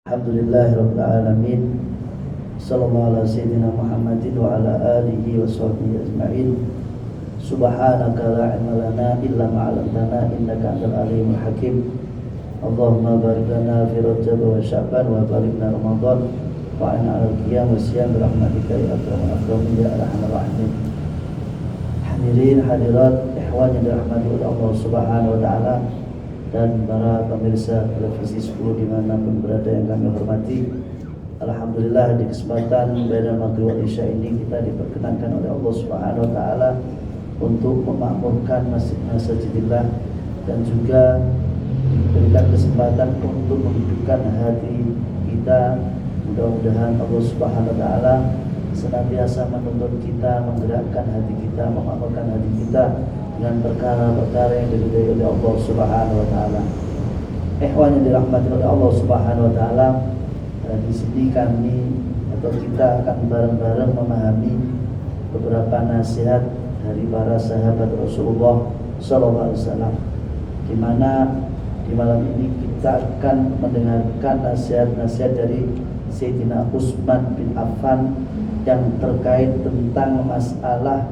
Alhamdulillahirabbil alamin. Sallallahu ala sayyidina Muhammadin wa ala alihi wa sahbihi ajma'in. Subhanaka la ilma lana illa ma 'allamtana innaka antal alimul hakim. Allahumma barik lana fi Rajab wa Sya'ban wa barik lana Ramadan wa inna 'alal qiyam wa siyam bi rahmatika ya akramul akramin ya arhamar rahimin. Hadirin hadirat ikhwan yang dirahmati oleh Allah Subhanahu wa taala dan para pemirsa televisi 10 dimanapun berada yang kami hormati. Alhamdulillah di kesempatan pada maghrib wal isya ini kita diperkenankan oleh Allah Subhanahu wa taala untuk memakmurkan masjid-masjidillah dan juga diberikan kesempatan untuk menghidupkan hati kita. Mudah-mudahan Allah Subhanahu wa taala senantiasa menuntun kita, menggerakkan hati kita, memakmurkan hati kita dengan perkara-perkara yang diridhai oleh Allah Subhanahu wa taala. Ikhwan yang dirahmati oleh Allah Subhanahu wa taala, di sini kami atau kita akan bareng-bareng memahami beberapa nasihat dari para sahabat Rasulullah sallallahu alaihi wasallam, di mana di malam ini kita akan mendengarkan nasihat-nasihat dari Sayyidina Utsman bin Affan yang terkait tentang masalah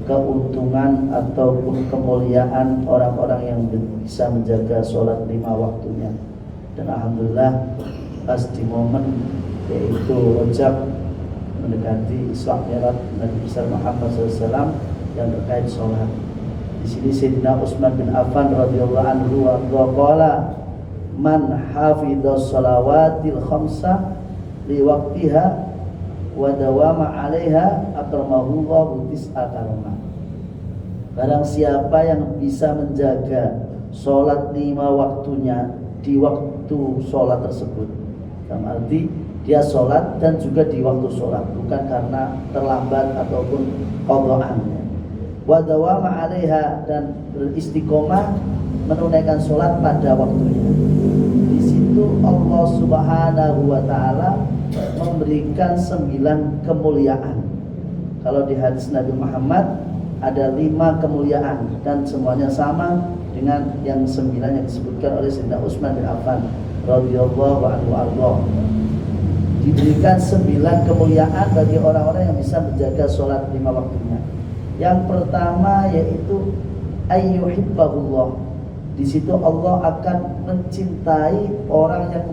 keuntungan ataupun kemuliaan orang-orang yang bisa menjaga sholat 5 waktunya. Dan alhamdulillah pas di momen yaitu Rajab mendekati Isra Mi'raj Nabi besar Muhammad SAW yang terkait sholat. Di sini Sayyidina Utsman bin Affan radhiyallahu anhu wa qala man hafidhas shalawatil khamsa li waqtiha wa dawama 'alaiha akramahullahu tis'a karomah. Barang siapa yang bisa menjaga sholat 5 waktunya di waktu sholat tersebut, dalam arti dia sholat dan juga di waktu sholat, bukan karena terlambat ataupun qadha'an. Wa dawama 'alaiha, dan beristiqomah menunaikan sholat pada waktunya. Di situ Allah Subhanahu wa taala memberikan 9 kemuliaan. Kalau di hadis Nabi Muhammad ada 5 kemuliaan dan semuanya sama dengan yang 9 yang disebutkan oleh Sayyidina Utsman bin Affan radhiyallahu anhu. Diberikan 9 kemuliaan bagi orang-orang yang bisa menjaga sholat 5 waktunya. Yang pertama yaitu ayyuhibbahullah. Di situ Allah akan mencintai orang yang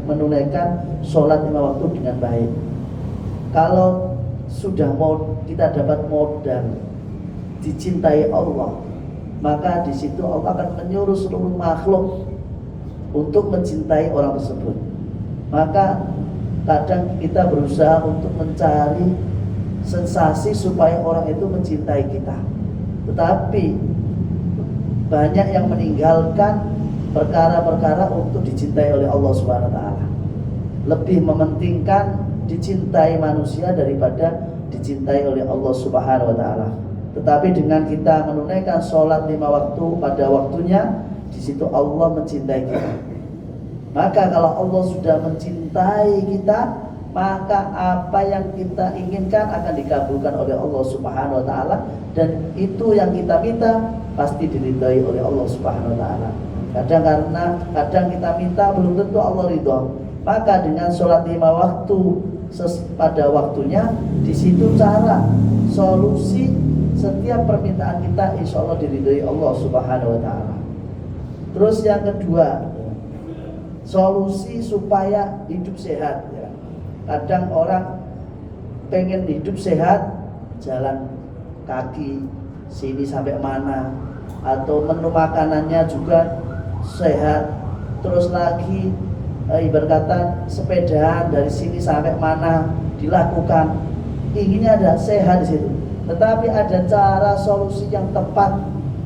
menunaikan sholat 5 waktu dengan baik. Kalau sudah mau kita dapat modal dicintai Allah, maka di situ Allah akan menyuruh seluruh makhluk untuk mencintai orang tersebut. Maka kadang kita berusaha untuk mencari sensasi supaya orang itu mencintai kita, tetapi banyak yang meninggalkan perkara-perkara untuk dicintai oleh Allah Subhanahu wa taala. Lebih mementingkan dicintai manusia daripada dicintai oleh Allah Subhanahu wa taala. Tetapi dengan kita menunaikan sholat 5 waktu pada waktunya, di situ Allah mencintai kita. Maka kalau Allah sudah mencintai kita, maka apa yang kita inginkan akan dikabulkan oleh Allah Subhanahu wa taala, dan itu yang kita minta pasti diridhai oleh Allah Subhanahu wa taala. Kadang kita minta belum tentu Allah ridho. Maka dengan sholat 5 waktu pada waktunya, di situ cara solusi setiap permintaan kita insya Allah diridhai Allah Subhanahu wa taala. Terus yang kedua, solusi supaya hidup sehat. Kadang orang pengen hidup sehat, jalan kaki sini sampai mana, atau menu makanannya juga sehat, terus lagi ibarat kata sepedaan dari sini sampai mana dilakukan, inginnya ada sehat di situ. Tetapi ada cara solusi yang tepat.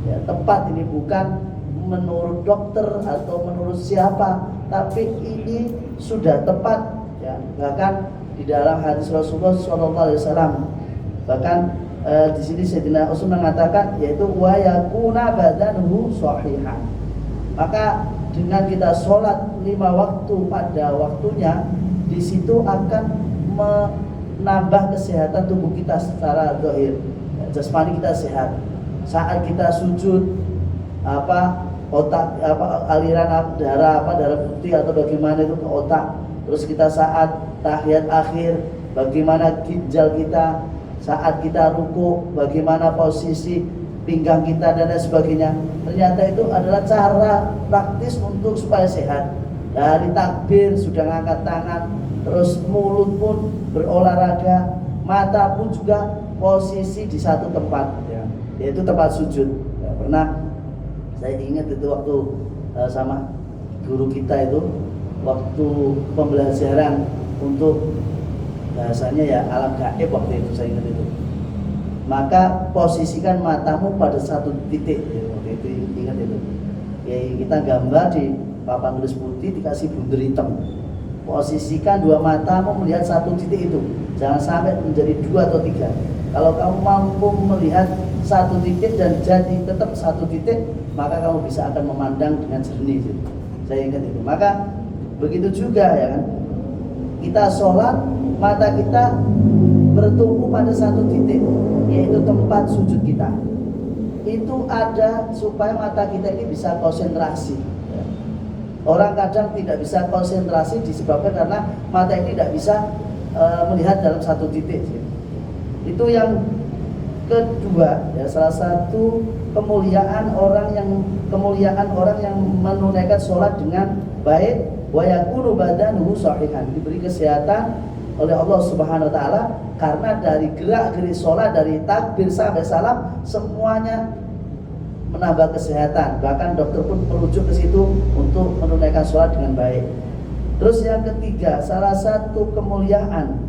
Ya, tepat ini bukan menurut dokter atau menurut siapa, tapi ini sudah tepat. Ya, bahkan di dalam hadis Rasulullah SAW, bahkan di sini Sayyidina Utsman mengatakan yaitu wa yakuna badanuhu shahihan. Maka dengan kita sholat 5 waktu pada waktunya, di situ akan menambah kesehatan tubuh kita secara zahir. Jasmani kita sehat. Saat kita sujud otak aliran darah putih atau bagaimana itu ke otak. Terus kita saat tahiyat akhir bagaimana ginjal kita, saat kita ruku bagaimana posisi pinggang kita dan lain sebagainya. Ternyata itu adalah cara praktis untuk supaya sehat. Dari takbir sudah ngangkat tangan, terus mulut pun berolahraga, mata pun juga posisi di satu tempat, ya, yaitu tempat sujud. Ya, pernah saya ingat itu waktu sama guru kita itu waktu pembelajaran untuk bahasanya ya alam gaib waktu itu, saya ingat itu. Maka posisikan matamu pada satu titik, ya, waktu itu ingat itu. Ya, kita gambar di papan tulis putih dikasih bunder hitam. Posisikan dua matamu melihat satu titik itu, jangan sampai menjadi dua atau tiga. Kalau kamu mampu melihat satu titik dan jadi tetap satu titik, maka kamu bisa akan memandang dengan jernih. Saya ingat itu. Maka begitu juga ya kan, kita sholat, mata kita bertumpu pada satu titik, yaitu tempat sujud kita. Itu ada supaya mata kita ini bisa konsentrasi. Orang kadang tidak bisa konsentrasi disebabkan karena mata ini tidak bisa melihat dalam satu titik. Itu yang kedua, ya, salah satu kemuliaan orang yang menunaikan sholat dengan baik, wa yakunu badanuhu shahihan, diberi kesehatan oleh Allah Subhanahu wa taala karena dari gerak-gerik sholat dari takbir sampai salam semuanya menambah kesehatan. Bahkan dokter pun merujuk ke situ untuk menunaikan sholat dengan baik. Terus yang ketiga, salah satu kemuliaan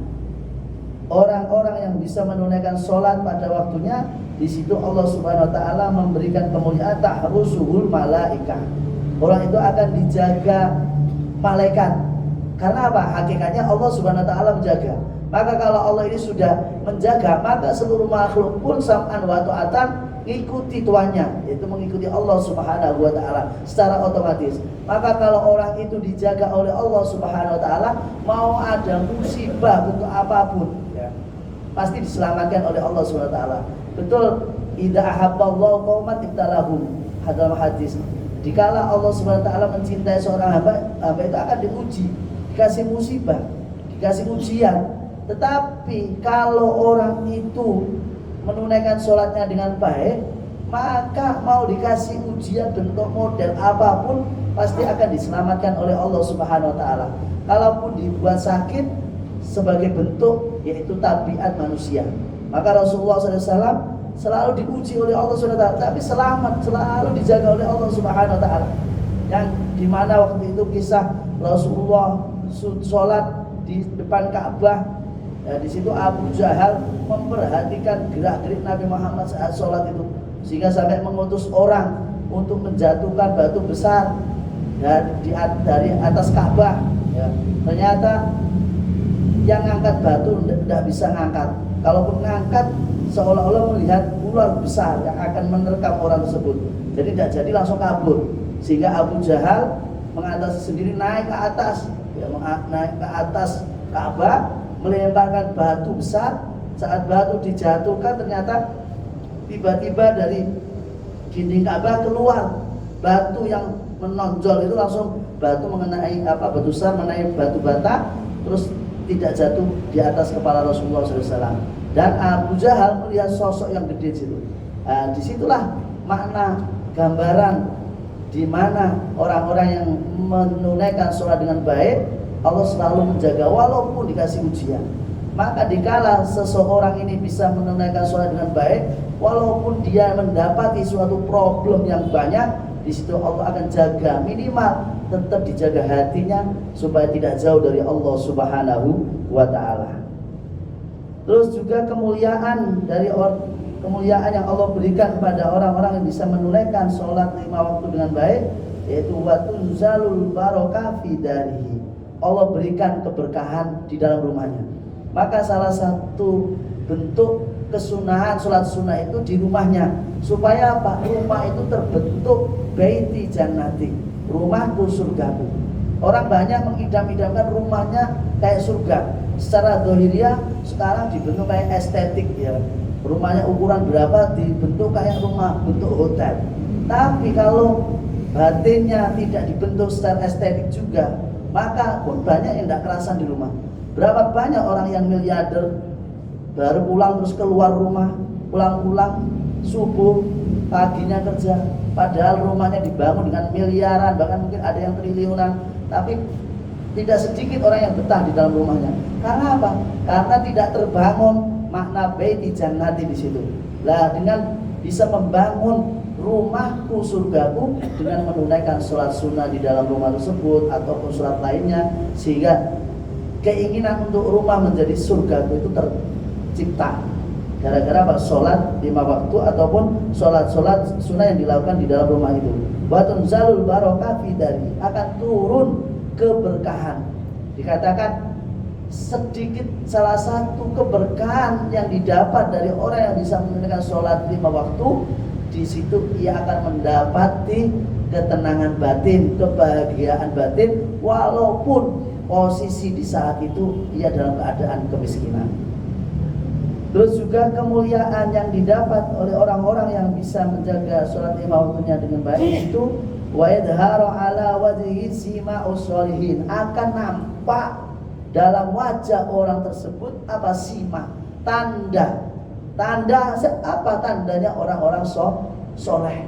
orang-orang yang bisa menunaikan sholat pada waktunya, di situ Allah Subhanahu wa taala memberikan kemuliaan tahrusuhul malaikah. Orang itu akan dijaga malaikat. Karena apa? Hakikatnya Allah Subhanahu wa taala menjaga. Maka kalau Allah ini sudah menjaga, maka seluruh makhluk pun sam'an wa ta'atan ikuti tuannya, yaitu mengikuti Allah Subhanahu wa taala secara otomatis. Maka kalau orang itu dijaga oleh Allah Subhanahu wa taala, mau ada musibah bentuk apapun, ya, pasti diselamatkan oleh Allah Subhanahu wa taala. Betul, idza ahabballahu qauman ibtalahum, dalam hadis. Dikala Allah Subhanahu wa taala mencintai seorang hamba itu akan diuji, dikasih musibah, dikasih ujian. Tetapi kalau orang itu menunaikan sholatnya dengan baik, maka mau dikasih ujian bentuk model apapun pasti akan diselamatkan oleh Allah Subhanahu wa taala. Kalaupun dibuat sakit sebagai bentuk yaitu tabiat manusia, maka Rasulullah SAW selalu diuji oleh Allah Subhanahu wa taala, tapi selamat, selalu dijaga oleh Allah Subhanahu wa taala. Yang dimana waktu itu kisah Rasulullah sholat di depan Ka'bah. Ya, di situ Abu Jahal memperhatikan gerak-gerik Nabi Muhammad saat sholat itu, sehingga sampai mengutus orang untuk menjatuhkan batu besar dari atas Ka'bah. Ya, ternyata yang ngangkat batu tidak bisa ngangkat. Kalaupun ngangkat, seolah-olah melihat ular besar yang akan menerkam orang tersebut. Jadi tidak jadi, langsung kabur. Sehingga Abu Jahal mengatasi sendiri, naik ke atas, ya, naik ke atas Ka'bah, melemparkan batu besar. Saat batu dijatuhkan, ternyata tiba-tiba dari dinding Ka'bah keluar batu yang menonjol itu, langsung batu mengenai batu besar mengenai batu bata, terus tidak jatuh di atas kepala Rasulullah SAW. Dan Abu Jahal melihat sosok yang gede di situ. Disitulah makna gambaran di mana orang-orang yang menunaikan sholat dengan baik, Allah selalu menjaga walaupun dikasih ujian. Maka dikala seseorang ini bisa menunaikan sholat dengan baik, walaupun dia mendapati suatu problem yang banyak, di situ Allah akan jaga, minimal tetap dijaga hatinya supaya tidak jauh dari Allah Subhanahu wa taala. Terus juga kemuliaan yang Allah berikan kepada orang-orang yang bisa menunaikan sholat 5 waktu dengan baik, yaitu watunzalul barokah fi darihi. Allah berikan keberkahan di dalam rumahnya. Maka salah satu bentuk kesunahan sholat sunnah itu di rumahnya, supaya apa? Rumah itu terbentuk baiti jannati, rumahku surgaku. Orang banyak mengidam-idamkan rumahnya kayak surga. Secara dohiriyah sekarang dibentuk kayak estetik, ya. Rumahnya ukuran berapa dibentuk kayak rumah bentuk hotel. Tapi kalau batinnya tidak dibentuk secara estetik juga, maka pun banyak yang tidak kerasan di rumah. Berapa banyak orang yang miliarder baru pulang terus keluar rumah, pulang-pulang subuh paginya kerja, padahal rumahnya dibangun dengan miliaran, bahkan mungkin ada yang triliunan, tapi tidak sedikit orang yang betah di dalam rumahnya. Karena apa? Karena tidak terbangun makna baiti jannati di situ. Lah dengan bisa membangun rumahku surgaku dengan menunaikan sholat sunnah di dalam rumah tersebut ataupun sholat lainnya, sehingga keinginan untuk rumah menjadi surgaku itu tercipta gara-gara apa? Sholat 5 waktu ataupun sholat sunnah yang dilakukan di dalam rumah itu. Watun zalul barokah fidari, akan turun keberkahan. Dikatakan sedikit salah satu keberkahan yang didapat dari orang yang bisa menunaikan sholat 5 waktu, di situ ia akan mendapati ketenangan batin, kebahagiaan batin, walaupun posisi di saat itu ia dalam keadaan kemiskinan. Terus juga kemuliaan yang didapat oleh orang-orang yang bisa menjaga sholat 5 waktunya dengan baik itu wa yadharu ala wajhi sima'us sholihin, akan nampak dalam wajah orang tersebut apa? Sima, tanda apa? Tandanya orang-orang soleh.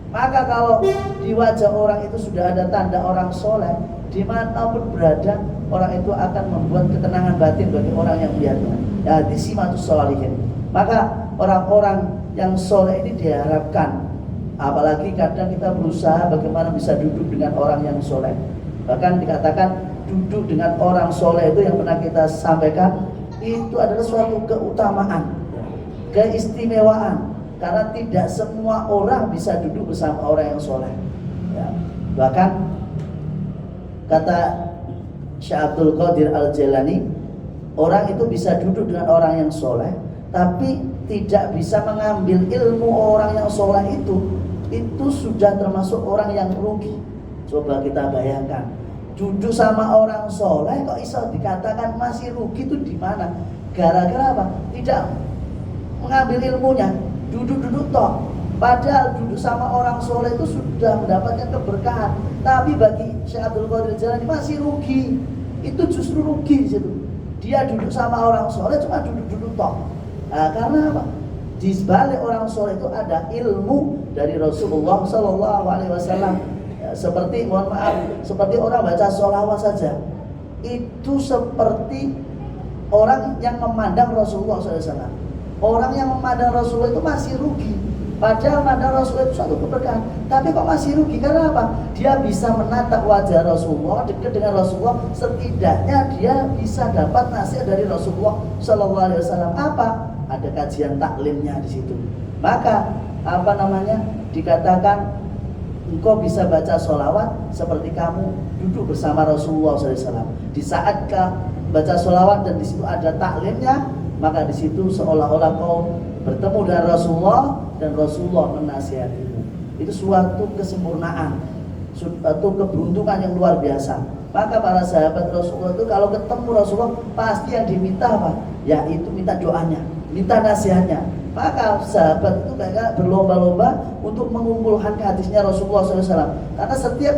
Maka kalau di wajah orang itu sudah ada tanda orang soleh, dimanapun berada orang itu akan membuat ketenangan batin bagi orang yang melihatnya. Ya, di simatus sholihin. Maka orang-orang yang soleh ini diharapkan, apalagi kadang kita berusaha bagaimana bisa duduk dengan orang yang soleh. Bahkan dikatakan duduk dengan orang soleh itu yang pernah kita sampaikan, itu adalah suatu keutamaan, keistimewaan, karena tidak semua orang bisa duduk bersama orang yang soleh ya. Bahkan kata Syekh Abdul Qadir Al-Jailani, orang itu bisa duduk dengan orang yang soleh tapi tidak bisa mengambil ilmu orang yang soleh itu sudah termasuk orang yang rugi. Coba kita bayangkan, duduk sama orang soleh kok bisa dikatakan masih rugi, itu di mana? Gara-gara apa? Tidak mengambil ilmunya, duduk-duduk toh. Padahal duduk sama orang soleh itu sudah mendapatkan keberkahan. Tapi bagi Syekh Abdul Qadir Jalani masih rugi. Itu justru rugi di situ. Dia duduk sama orang soleh cuma duduk-duduk toh. Nah, karena apa? Di balik orang soleh itu ada ilmu dari Rasulullah Sallallahu Alaihi Wasallam. Seperti, mohon maaf, seperti orang baca sholawat saja, itu seperti orang yang memandang Rasulullah SAW. Orang yang memandang Rasulullah itu masih rugi, padahal memandang Rasulullah itu suatu keberkahan. Tapi kok masih rugi? Karena apa? Dia bisa menatap wajah Rasulullah, dekat dengan Rasulullah, setidaknya dia bisa dapat nasihat dari Rasulullah SAW. Apa? Ada kajian taklimnya di situ. Maka dikatakan engkau bisa baca sholawat seperti kamu duduk bersama Rasulullah SAW. Di saat kau baca sholawat dan di situ ada taklimnya, maka di situ seolah-olah kau bertemu dengan Rasulullah dan Rasulullah menasihatimu. Itu suatu kesempurnaan, suatu keberuntungan yang luar biasa. Maka para sahabat Rasulullah itu kalau ketemu Rasulullah pasti yang diminta apa? Ya itu minta doanya, minta nasihatnya. Maka sahabat itu mereka berlomba-lomba untuk mengumpulkan hadisnya Rasulullah SAW. Karena setiap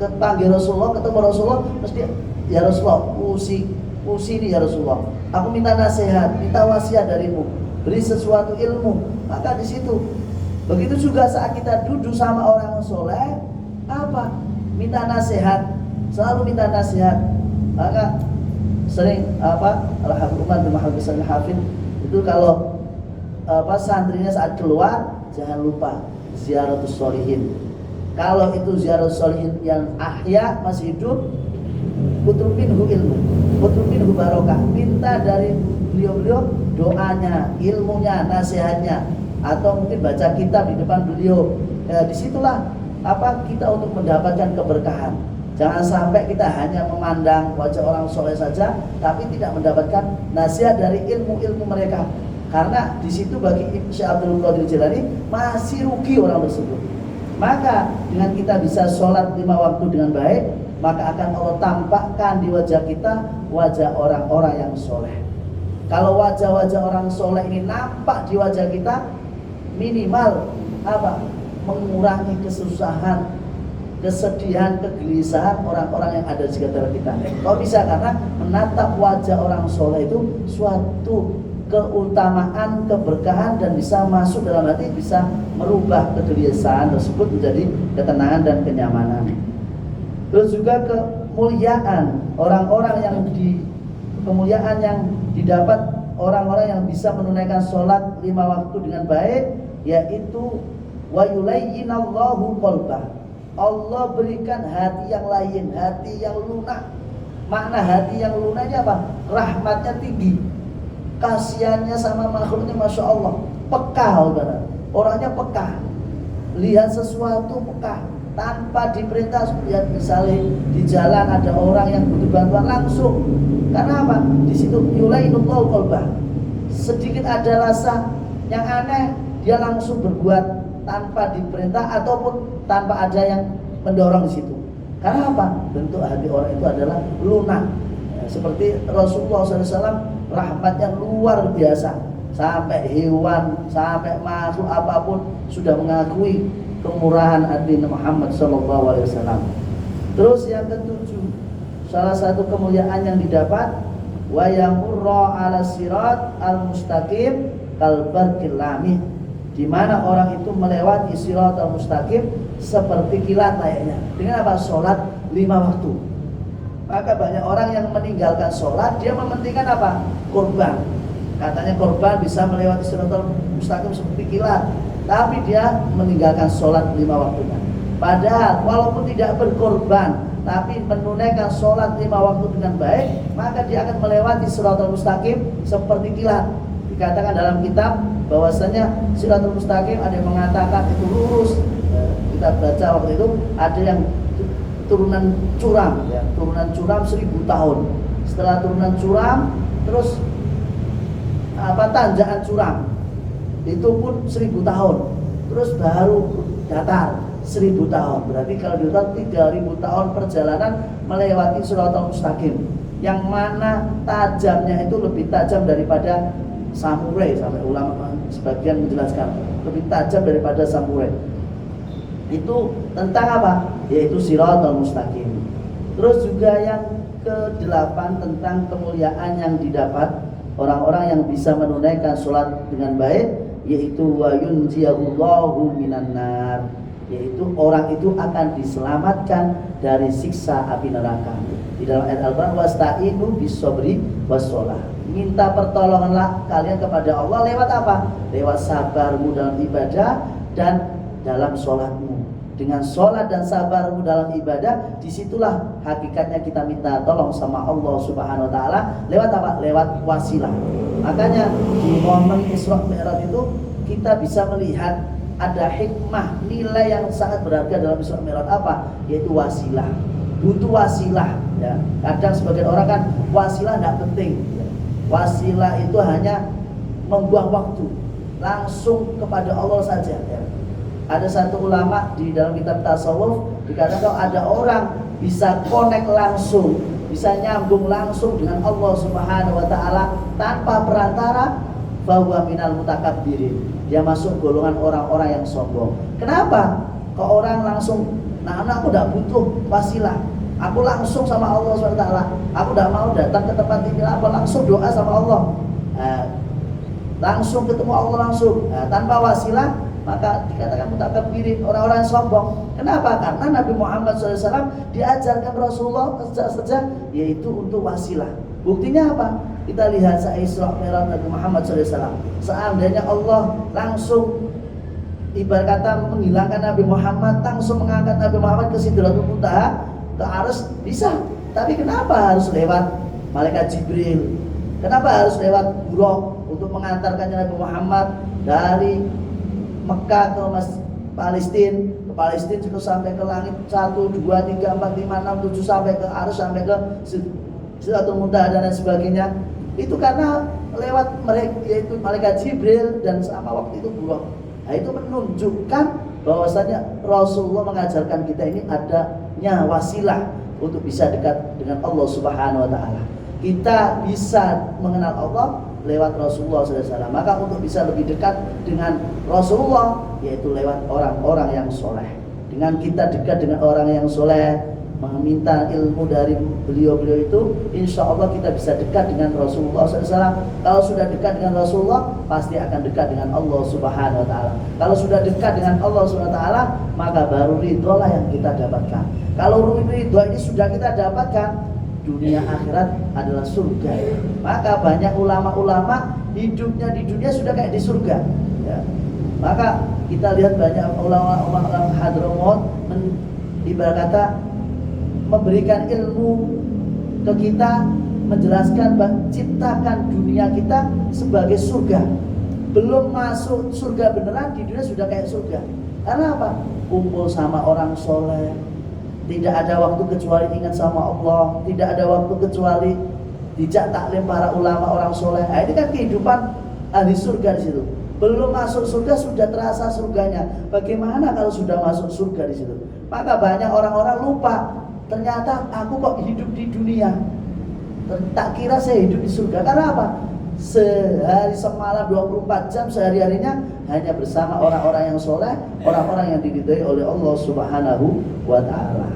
kepanggil Rasulullah, ketemu Rasulullah, mesti ya Rasulullah, usini ya Rasulullah, aku minta nasihat, minta wasiat darimu, beri sesuatu ilmu. Maka di situ, begitu juga saat kita duduk sama orang soleh, apa? Minta nasihat, selalu minta nasihat. Maka sering Al-Umar bin Muhammad Al-Hafid itu kalau santrinya saat keluar jangan lupa ziaratus sholihin. Kalau itu ziaratus sholihin yang ahya masih hidup, utlub minhu ilmu, utlub minhu barokah, minta dari beliau-beliau doanya, ilmunya, nasihatnya, atau mungkin baca kitab di depan beliau. Disitulah kita untuk mendapatkan keberkahan. Jangan sampai kita hanya memandang wajah orang soleh saja, tapi tidak mendapatkan nasihat dari ilmu-ilmu mereka. Karena di situ bagi Syekh Abdul Qadir Jilani masih rugi orang tersebut. Maka dengan kita bisa sholat 5 waktu dengan baik, maka akan Allah tampakkan di wajah kita wajah orang-orang yang soleh. Kalau wajah-wajah orang soleh ini nampak di wajah kita, minimal mengurangi kesusahan, kesedihan, kegelisahan orang-orang yang ada di sekitar kita. Kok bisa? Karena menatap wajah orang soleh itu suatu keutamaan, keberkahan, dan bisa masuk dalam hati, bisa merubah kegelisahan tersebut menjadi ketenangan dan kenyamanan. Terus juga kemuliaan orang-orang yang kemuliaan yang didapat orang-orang yang bisa menunaikan sholat 5 waktu dengan baik, yaitu wa yulayyinallahu qalbah. Allah berikan hati yang lain, hati yang lunak. Makna hati yang lunak ini apa? Rahmatnya tinggi, kasihannya sama makhluknya, masya Allah, peka. Orangnya peka, lihat sesuatu peka, tanpa diperintah. Lihat misalnya di jalan ada orang yang butuh bantuan, langsung. Karena apa? Di situ yulainullahu qalbah. Sedikit ada rasa yang aneh, dia langsung berbuat tanpa diperintah ataupun tanpa ada yang mendorong di situ. Karena apa? Bentuk hati orang itu adalah lunak. Seperti Rasulullah SAW, rahmatnya luar biasa. Sampai hewan, sampai makhluk apapun sudah mengakui kemurahan hati Muhammad SAW. Terus yang ketujuh, salah satu kemuliaan yang didapat, wa yamurra 'ala sirat al-mustaqim kal barqil lamih, di mana orang itu melewati sirat al-mustaqim seperti kilat layaknya. Dengan apa? Sholat 5 waktu. Maka banyak orang yang meninggalkan sholat, dia mementingkan apa? Korban. Katanya korban bisa melewati sirat al-mustaqim seperti kilat, tapi dia meninggalkan sholat 5 waktunya. Padahal walaupun tidak berkorban, tapi menunaikan sholat 5 waktu dengan baik, maka dia akan melewati siratal mustaqim seperti kilat. Dikatakan dalam kitab bahwasanya siratal mustaqim ada yang mengatakan itu lurus. Kita baca waktu itu ada yang turunan curam, ya, turunan curam 1000 tahun. Setelah turunan curam, terus tanjakan curam, itu pun 1000 tahun. Terus baru datar 1000 tahun. Berarti kalau diutar 3000 tahun perjalanan melewati siratal mustaqim, yang mana tajamnya itu lebih tajam daripada samurai. Sampai ulama sebagian menjelaskan lebih tajam daripada samurai. Itu tentang apa? Yaitu siratal mustaqim. Terus juga yang ke-8 tentang kemuliaan yang didapat orang-orang yang bisa menunaikan sholat dengan baik, yaitu wa yunjiyallahu minan nar, yaitu orang itu akan diselamatkan dari siksa api neraka. Di dalam ayat Al-Quran, wasta'inu bis-sabri was-shalah, minta pertolonganlah kalian kepada Allah lewat apa? Lewat sabarmu dalam ibadah dan dalam sholatmu. Dengan sholat dan sabarmu dalam ibadah, disitulah hakikatnya kita minta tolong sama Allah Subhanahu Wa Taala. Lewat apa? Lewat wasilah. Makanya di momen Isra Mi'raj itu kita bisa melihat ada hikmah, nilai yang sangat berharga dalam Isra Mi'raj apa? Yaitu wasilah. Butuh wasilah, ya. Kadang sebagian orang kan wasilah tidak penting, ya. Wasilah itu hanya membuang waktu, langsung kepada Allah saja, ya. Ada satu ulama di dalam kitab tasawuf dikatakan kalau ada orang bisa connect langsung, bisa nyambung langsung dengan Allah Subhanahu Wa Taala tanpa perantara, bahwa minal mutakabbirin, dia masuk golongan orang-orang yang sombong. Kenapa? Kok orang langsung, nah aku tidak butuh wasilah, aku langsung sama Allah SWT, aku tidak mau datang ke tempat ini, aku langsung doa sama Allah, langsung ketemu Allah langsung, tanpa wasilah, maka dikatakan mutakabbirin, orang-orang yang sombong. Kenapa? Karena Nabi Muhammad SAW diajarkan Rasulullah saja, yaitu untuk wasilah. Buktinya apa? Kita lihat saat Isra Mi'raj Nabi Muhammad SAW. Seandainya Allah langsung ibarat kata menghilangkan Nabi Muhammad, langsung mengangkat Nabi Muhammad ke Sidratul Muntaha, ke Arsy, bisa. Tapi kenapa harus lewat malaikat Jibril? Kenapa harus lewat Buraq untuk mengantarkannya Nabi Muhammad dari Mekah ke Palestina, ke Palestina juga sampai ke langit 1, 2, 3, 4, 5, 6, 7 sampai ke Arsy, sampai ke Sidratul Muntaha dan lain sebagainya. Itu karena lewat mereka, yaitu malaikat Jibril, dan sama waktu itu Buraq. Nah, itu menunjukkan bahwasanya Rasulullah mengajarkan kita ini adanya wasilah untuk bisa dekat dengan Allah Subhanahu Wa Taala. Kita bisa mengenal Allah lewat Rasulullah SAW. Maka untuk bisa lebih dekat dengan Rasulullah, yaitu lewat orang-orang yang soleh. Dengan kita dekat dengan orang yang soleh, meminta ilmu dari beliau-beliau itu, insya Allah kita bisa dekat dengan Rasulullah SAW. Kalau sudah dekat dengan Rasulullah, pasti akan dekat dengan Allah Subhanahu Wa Taala. Kalau sudah dekat dengan Allah Subhanahu Wa Taala, maka baru ridholah yang kita dapatkan. Kalau ridho ini sudah kita dapatkan, dunia akhirat adalah surga. Maka banyak ulama-ulama hidupnya di dunia sudah kayak di surga. Ya. Maka kita lihat banyak ulama-ulama Hadramaut ibarat kata memberikan ilmu ke kita, menjelaskan ciptakan dunia kita sebagai surga. Belum masuk surga beneran, di dunia sudah kayak surga. Karena apa? Kumpul sama orang soleh, tidak ada waktu kecuali ingat sama Allah, tidak ada waktu kecuali dijak taklim para ulama orang soleh. Nah, ini kan kehidupan ahli surga di situ. Belum masuk surga sudah terasa surganya. Bagaimana kalau sudah masuk surga di situ? Maka banyak orang-orang lupa. Ternyata aku kok hidup di dunia. Tak kira saya hidup di surga. Karena apa? Sehari semalam 24 jam sehari-harinya hanya bersama orang-orang yang soleh, orang-orang yang diridhai oleh Allah Subhanahu wa Ta'ala.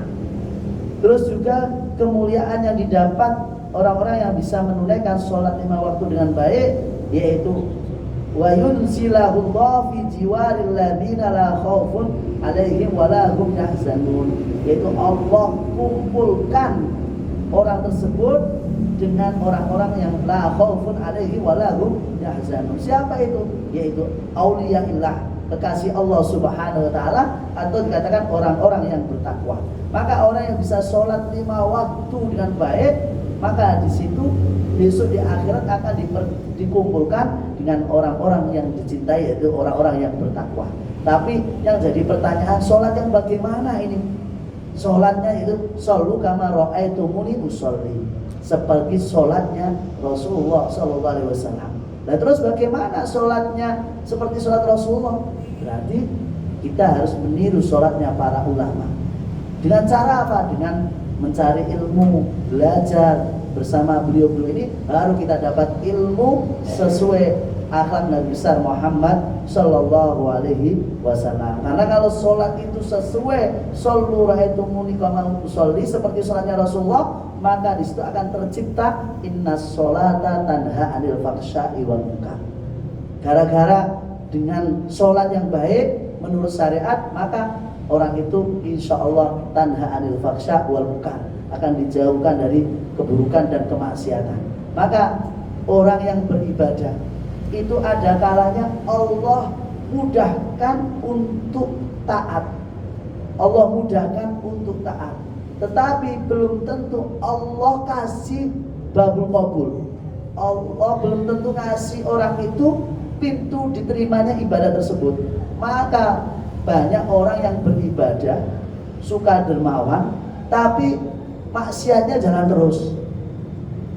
Terus juga kemuliaan yang didapat orang-orang yang bisa menunaikan sholat 5 waktu dengan baik, yaitu wa yunsilahullahu fi jiwaril ladzina la khaufun 'alaihim wa la hum yahzanun, yaitu Allah kumpulkan orang tersebut dengan orang-orang yang la khaufun 'alaihim wa la hum yahzanun. Siapa itu? Yaitu auliyaillah, kekasih Allah Subhanahu wa Ta'ala, atau dikatakan orang-orang yang bertakwa. Maka orang yang bisa sholat 5 waktu dengan baik, maka di situ besok di akhirat akan dikumpulkan dengan orang-orang yang dicintai, yaitu orang-orang yang bertakwa. Tapi yang jadi pertanyaan, sholat yang bagaimana ini? Sholatnya itu shollu kama ra'aitumuni usolli, seperti sholatnya Rasulullah SAW. Nah terus bagaimana sholatnya seperti sholat Rasulullah? Berarti kita harus meniru sholatnya para ulama. Dengan cara apa? Dengan mencari ilmu, belajar bersama beliau-beliau ini, baru kita dapat ilmu sesuai akhlak Nabi besar Muhammad Sallallahu Alaihi Wasallam. Karena kalau sholat itu sesuai shollu ra'aitumuni kama usolli, seperti sholatnya Rasulullah, maka di situ akan tercipta innas sholata tanha 'anil fahsya'i wal munkar. Gara-gara dengan sholat yang baik menurut syariat, maka orang itu insya Allah tanha 'anil fahsya' wal munkar, akan dijauhkan dari keburukan dan kemaksiatan. Maka orang yang beribadah itu ada kalanya Allah mudahkan untuk taat. Allah mudahkan untuk taat. Tetapi belum tentu Allah kasih babul qabul. Allah belum tentu kasih orang itu pintu diterimanya ibadah tersebut. Maka banyak orang yang beribadah suka dermawan, tapi maksiatnya jalan terus.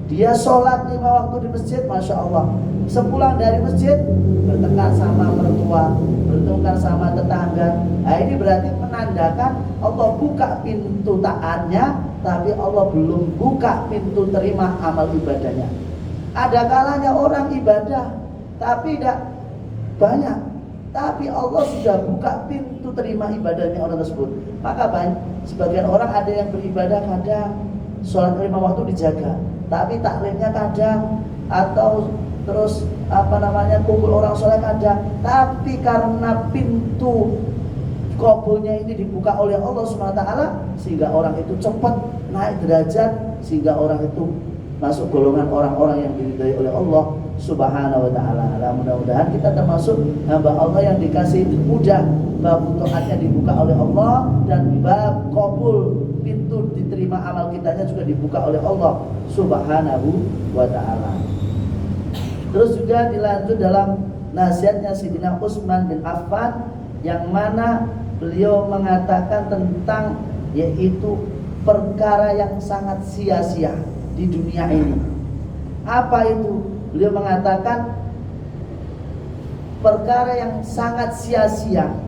Dia sholat 5 waktu di masjid, masya Allah. Sepulang dari masjid bertengkar sama mertua, bertengkar sama tetangga. Nah ini berarti menandakan Allah buka pintu taatnya, tapi Allah belum buka pintu terima amal ibadahnya. Ada kalanya orang ibadah tapi tidak banyak, tapi Allah sudah buka pintu terima ibadahnya orang tersebut. Maka sebagian orang ada yang beribadah kadang sholat 5 waktu dijaga, tapi taklimnya kadang, atau terus kumpul orang soleh kadang, tapi karena pintu kabulnya ini dibuka oleh Allah SWT, sehingga orang itu cepat naik derajat, sehingga orang itu masuk golongan orang-orang yang diridhai oleh Allah Subhanahu wa Ta'ala. Mudah-mudahan kita termasuk hamba Allah yang dikasih mudah, bab taatnya dibuka oleh Allah, dan bab kabul, pintu diterima amal kitanya juga dibuka oleh Allah Subhanahu wa Ta'ala. Terus juga dilanjut dalam nasihatnya Sayyidina Utsman bin Affan, yang mana beliau mengatakan tentang yaitu perkara yang sangat sia-sia di dunia ini. Apa itu? Beliau mengatakan perkara yang sangat sia-sia